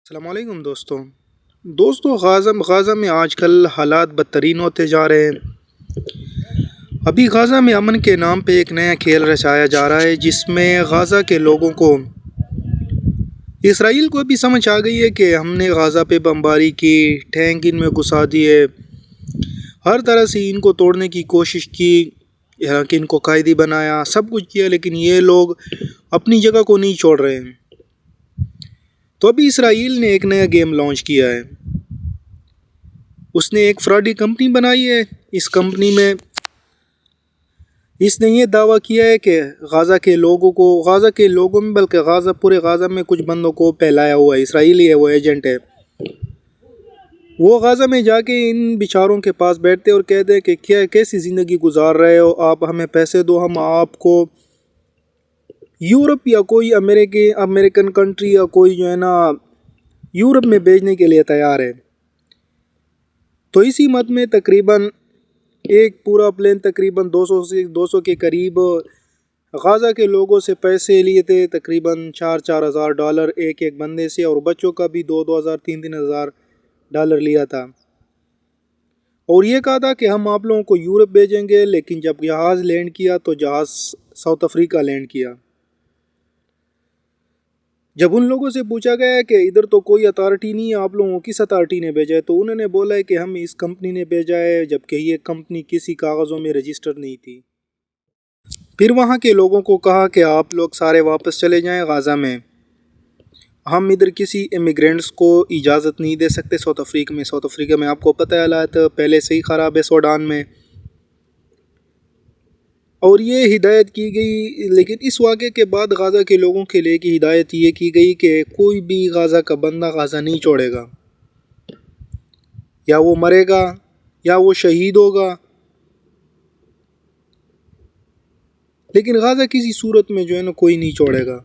السلام علیکم دوستوں غازہ میں آج کل حالات بدترین ہوتے جا رہے ہیں۔ ابھی غازہ میں امن کے نام پہ ایک نیا کھیل رچایا جا رہا ہے، جس میں غازہ کے لوگوں کو اسرائیل کو بھی سمجھ آ گئی ہے کہ ہم نے غازہ پہ بمباری کی، ٹینک ان میں گھسا دیے، ہر طرح سے ان کو توڑنے کی کوشش کی، کہ ان کو قائدی بنایا، سب کچھ کیا، لیکن یہ لوگ اپنی جگہ کو نہیں چھوڑ رہے ہیں۔ تو ابھی اسرائیل نے ایک نیا گیم لانچ کیا ہے۔ اس نے ایک فراڈی کمپنی بنائی ہے۔ اس کمپنی میں اس نے یہ دعویٰ کیا ہے کہ غازہ کے لوگوں میں بلکہ پورے غازہ میں کچھ بندوں کو پھیلایا ہوا ہے، اسرائیلی ہے، وہ ایجنٹ ہے۔ وہ غازہ میں جا کے ان بیچاروں کے پاس بیٹھتے اور کہتے ہیں کہ کیسی زندگی گزار رہے ہو آپ، ہمیں پیسے دو، ہم آپ کو یورپ یا کوئی امریکن کنٹری یا کوئی جو ہے نا یورپ میں بھیجنے کے لیے تیار ہے۔ تو اسی مت میں تقریباً ایک پورا پلین تقریباً 200 کے قریب غازہ کے لوگوں سے پیسے لیے تھے، تقریباً $4,000 ایک بندے سے، اور بچوں کا بھی $2,000 $3,000 لیا تھا، اور یہ کہا تھا کہ ہم آپ لوگوں کو یورپ بھیجیں گے۔ لیکن جب جہاز لینڈ کیا تو جہاز ساؤتھ افریقہ لینڈ کیا۔ جب ان لوگوں سے پوچھا گیا کہ ادھر تو کوئی اتھارٹی نہیں ہے، آپ لوگوں کو کس اتھارٹی نے بھیجا ہے، تو انہوں نے بولا ہے کہ ہم اس کمپنی نے بھیجا ہے، جبکہ یہ کمپنی کسی کاغذوں میں رجسٹر نہیں تھی۔ پھر وہاں کے لوگوں کو کہا کہ آپ لوگ سارے واپس چلے جائیں غازہ میں، ہم ادھر کسی امیگرینٹس کو اجازت نہیں دے سکتے ساؤتھ افریقہ میں آپ کو پتہ ہے حالات پہلے سے ہی خراب ہے سوڈان میں، اور یہ ہدایت کی گئی۔ لیکن اس واقعے کے بعد غازہ کے لوگوں کے لیے کی ہدایت یہ کی گئی کہ کوئی بھی غازہ کا بندہ غازہ نہیں چھوڑے گا، یا وہ مرے گا یا وہ شہید ہوگا، لیکن غازہ کسی صورت میں جو ہے نا کوئی نہیں چھوڑے گا۔